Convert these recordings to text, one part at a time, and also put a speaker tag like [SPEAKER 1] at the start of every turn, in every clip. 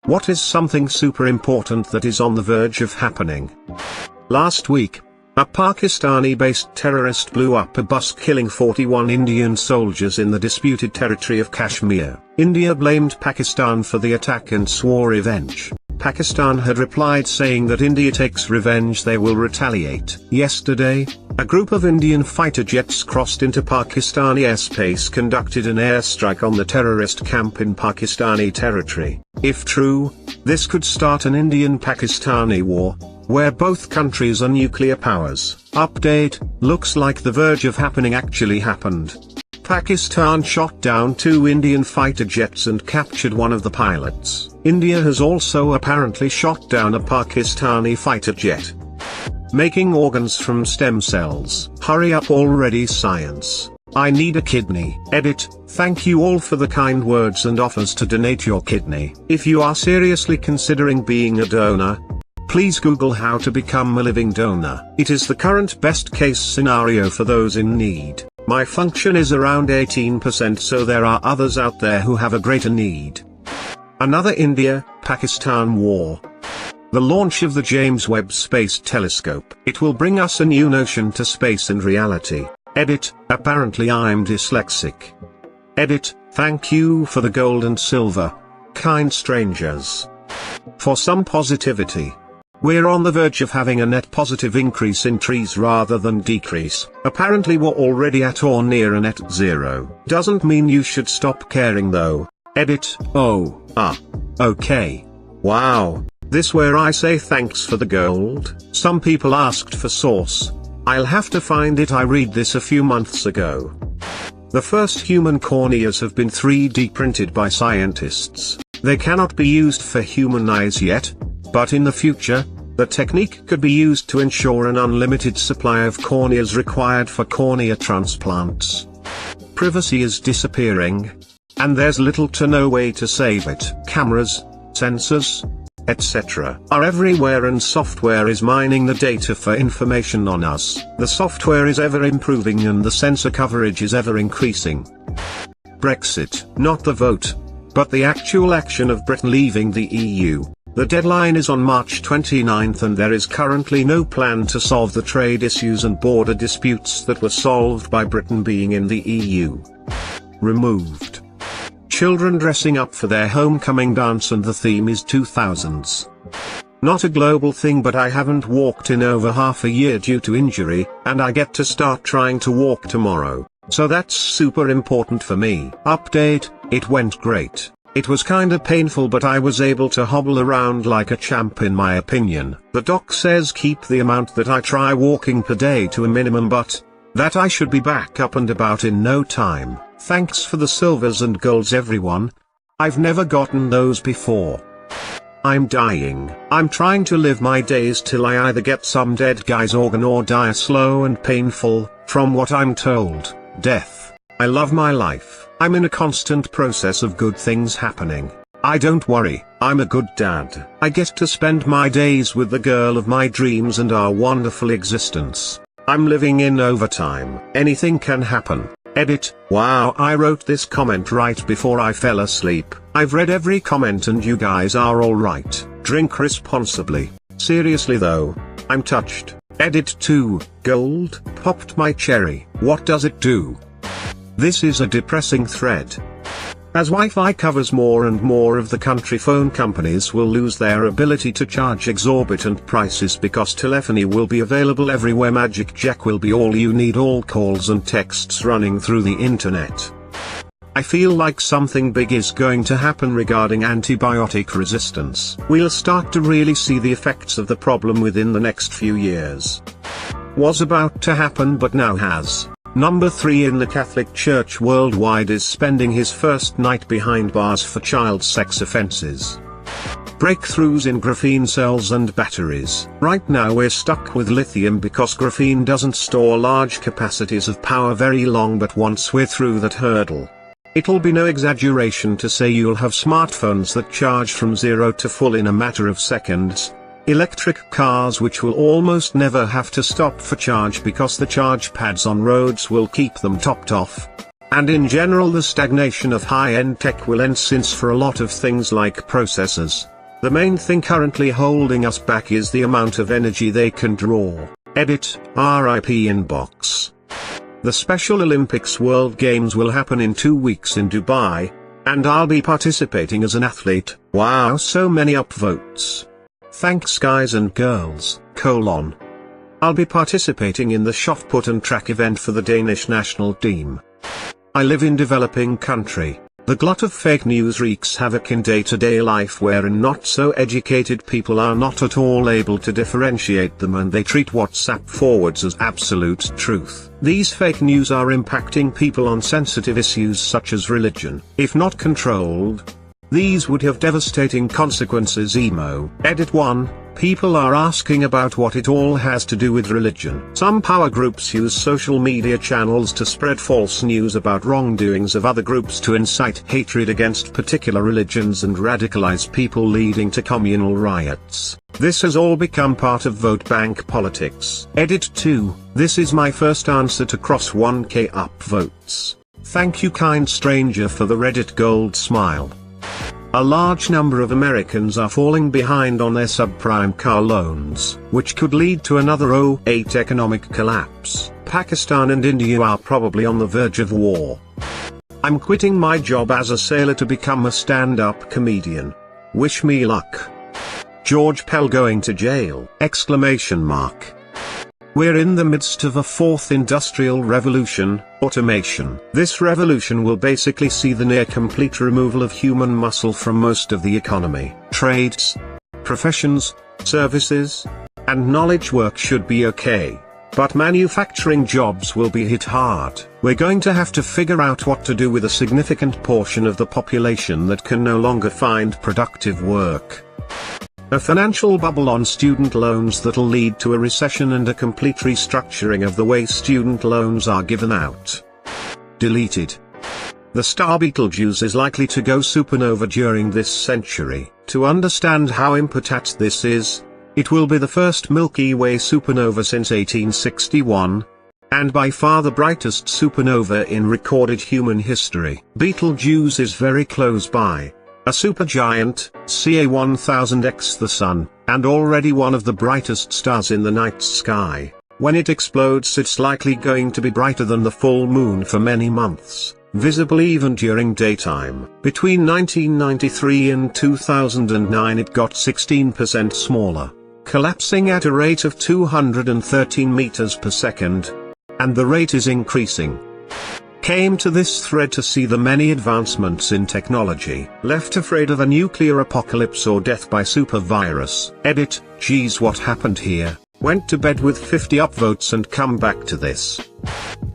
[SPEAKER 1] What is something super important that is on the verge of happening? Last week, a Pakistani-based terrorist blew up a bus, killing 41 Indian soldiers in the disputed territory of Kashmir. India blamed Pakistan for the attack and swore revenge. Pakistan had replied saying that India takes revenge, they will retaliate. Yesterday, a group of Indian fighter jets crossed into Pakistani airspace, conducted an airstrike on the terrorist camp in Pakistani territory. If true, this could start an Indian-Pakistani war, where both countries are nuclear powers. Update: looks like the verge of happening actually happened. Pakistan shot down 2 Indian fighter jets and captured one of the pilots. India has also apparently shot down a Pakistani fighter jet. Making organs from stem cells. Hurry up already, science. I need a kidney. Edit: thank you all for the kind words and offers to donate your kidney. If you are seriously considering being a donor, please Google how to become a living donor. It is the current best case scenario for those in need. My function is around 18%, so there are others out there who have a greater need. Another India-Pakistan war. The launch of the James Webb Space Telescope. It will bring us a new notion to space and reality. Edit: apparently I'm dyslexic. Edit: thank you for the gold and silver, kind strangers. For some positivity. We're on the verge of having a net positive increase in trees rather than decrease. Apparently we're already at or near a net zero. Doesn't mean you should stop caring though. Edit: okay. Wow. This where I say thanks for the gold. Some people asked for source. I'll have to find it. I read this a few months ago. The first human corneas have been 3D printed by scientists. They cannot be used for human eyes yet, but in the future, the technique could be used to ensure an unlimited supply of corneas required for cornea transplants. Privacy is disappearing, and there's little to no way to save it. Cameras, sensors, etc. are everywhere, and software is mining the data for information on us. The software is ever improving and the sensor coverage is ever increasing. Brexit, not the vote, but the actual action of Britain leaving the EU. The deadline is on March 29th, and there is currently no plan to solve the trade issues and border disputes that were solved by Britain being in the EU. Removed. Children dressing up for their homecoming dance, and the theme is 2000s. Not a global thing, but I haven't walked in over half a year due to injury, and I get to start trying to walk tomorrow, so that's super important for me. Update: it went great. It was kinda painful, but I was able to hobble around like a champ in my opinion. The doc says keep the amount that I try walking per day to a minimum, but that I should be back up and about in no time. Thanks for the silvers and golds everyone. I've never gotten those before. I'm dying. I'm trying to live my days till I either get some dead guy's organ or die slow and painful, from what I'm told, death. I love my life. I'm in a constant process of good things happening. I don't worry, I'm a good dad. I get to spend my days with the girl of my dreams and our wonderful existence. I'm living in overtime. Anything can happen. Edit: wow, I wrote this comment right before I fell asleep. I've read every comment and you guys are alright. Drink responsibly. Seriously though, I'm touched. Edit: 2, gold, popped my cherry. What does it do? This is a depressing thread. As Wi-Fi covers more and more of the country, phone companies will lose their ability to charge exorbitant prices because telephony will be available everywhere. Magic Jack will be all you need, all calls and texts running through the internet. I feel like something big is going to happen regarding antibiotic resistance. We'll start to really see the effects of the problem within the next few years. Was about to happen but now has. Number 3 in the Catholic Church worldwide is spending his first night behind bars for child sex offenses. Breakthroughs in graphene cells and batteries. Right now we're stuck with lithium because graphene doesn't store large capacities of power very long, but once we're through that hurdle, it'll be no exaggeration to say you'll have smartphones that charge from 0 to full in a matter of seconds. Electric cars which will almost never have to stop for charge because the charge pads on roads will keep them topped off. And in general the stagnation of high-end tech will end, since for a lot of things like processors, The main thing currently holding us back is the amount of energy they can draw. Edit, RIP inbox. The Special Olympics World Games will happen in 2 weeks in Dubai, and I'll be participating as an athlete. Wow, so many upvotes. Thanks guys and girls, I'll be participating in the shot put and track event for the Danish national team. I live in developing country. The glut of fake news wreaks havoc in day-to-day life wherein not so educated people are not at all able to differentiate them and they treat WhatsApp forwards as absolute truth. These fake news are impacting people on sensitive issues such as religion. If not controlled, these would have devastating consequences. Edit 1. People are asking about what it all has to do with religion. Some power groups use social media channels to spread false news about wrongdoings of other groups to incite hatred against particular religions and radicalize people, leading to communal riots. This has all become part of vote bank politics. Edit 2. This is my first answer to cross 1K upvotes. Thank you kind stranger for the Reddit gold smile. A large number of Americans are falling behind on their subprime car loans, which could lead to another 2008 economic collapse. Pakistan and India are probably on the verge of war. I'm quitting my job as a sailor to become a stand-up comedian. Wish me luck. George Pell going to jail! We're in the midst of a fourth industrial revolution, automation. This revolution will basically see the near-complete removal of human muscle from most of the economy. Trades, professions, services, and knowledge work should be okay. But manufacturing jobs will be hit hard. We're going to have to figure out what to do with a significant portion of the population that can no longer find productive work. A financial bubble on student loans that'll lead to a recession and a complete restructuring of the way student loans are given out. Deleted. The star Betelgeuse is likely to go supernova during this century. To understand how important this is, it will be the first Milky Way supernova since 1861, and by far the brightest supernova in recorded human history. Betelgeuse is very close by. A supergiant, ca 1000x the Sun, and already one of the brightest stars in the night sky. When it explodes, it's likely going to be brighter than the full moon for many months, visible even during daytime. Between 1993 and 2009 it got 16% smaller, collapsing at a rate of 213 meters per second. And the rate is increasing. Came to this thread to see the many advancements in technology. Left afraid of a nuclear apocalypse or death by super virus. Edit, geez what happened here? Went to bed with 50 upvotes and come back to this.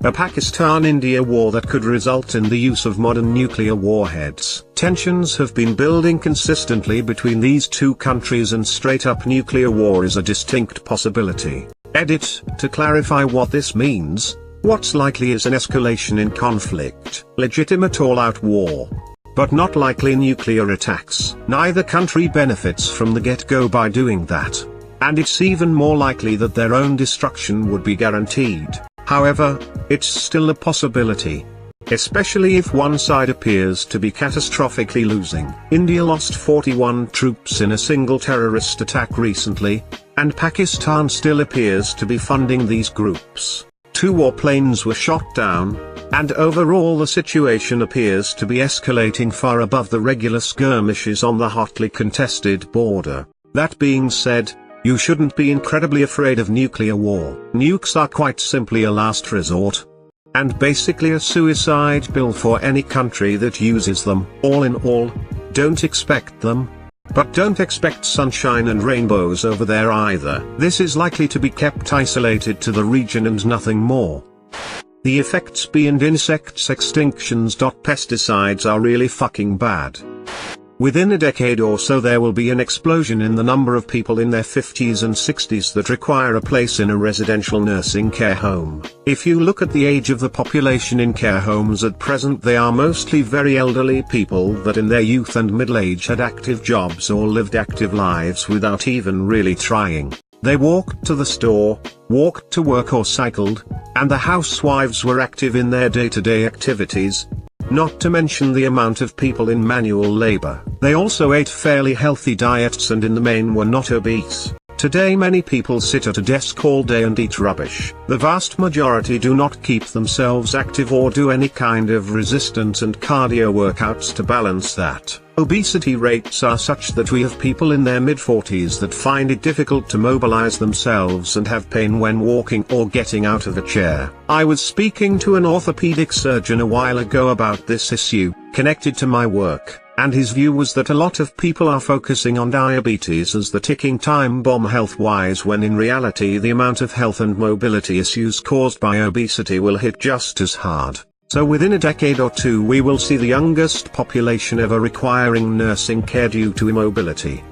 [SPEAKER 1] A Pakistan-India war that could result in the use of modern nuclear warheads. Tensions have been building consistently between these two countries and straight-up nuclear war is a distinct possibility. Edit, to clarify what this means, what's likely is an escalation in conflict, legitimate all-out war, but not likely nuclear attacks. Neither country benefits from the get-go by doing that, and it's even more likely that their own destruction would be guaranteed. However, it's still a possibility, especially if one side appears to be catastrophically losing. India lost 41 troops in a single terrorist attack recently, and Pakistan still appears to be funding these groups. 2 warplanes were shot down, and overall the situation appears to be escalating far above the regular skirmishes on the hotly contested border. That being said, you shouldn't be incredibly afraid of nuclear war. Nukes are quite simply a last resort, and basically a suicide bill for any country that uses them. All in all, don't expect them. But don't expect sunshine and rainbows over there either. This is likely to be kept isolated to the region and nothing more. The effects beyond insects extinctions. Pesticides are really fucking bad. Within a decade or so there will be an explosion in the number of people in their 50s and 60s that require a place in a residential nursing care home. If you look at the age of the population in care homes at present, they are mostly very elderly people that in their youth and middle age had active jobs or lived active lives without even really trying. They walked to the store, walked to work or cycled, and the housewives were active in their day-to-day activities, not to mention the amount of people in manual labor. They also ate fairly healthy diets and in the main were not obese. Today many people sit at a desk all day and eat rubbish. The vast majority do not keep themselves active or do any kind of resistance and cardio workouts to balance that. Obesity rates are such that we have people in their mid-40s that find it difficult to mobilize themselves and have pain when walking or getting out of a chair. I was speaking to an orthopedic surgeon a while ago about this issue, connected to my work, and his view was that a lot of people are focusing on diabetes as the ticking time bomb health-wise, when in reality the amount of health and mobility issues caused by obesity will hit just as hard. So within a decade or two we will see the youngest population ever requiring nursing care due to immobility.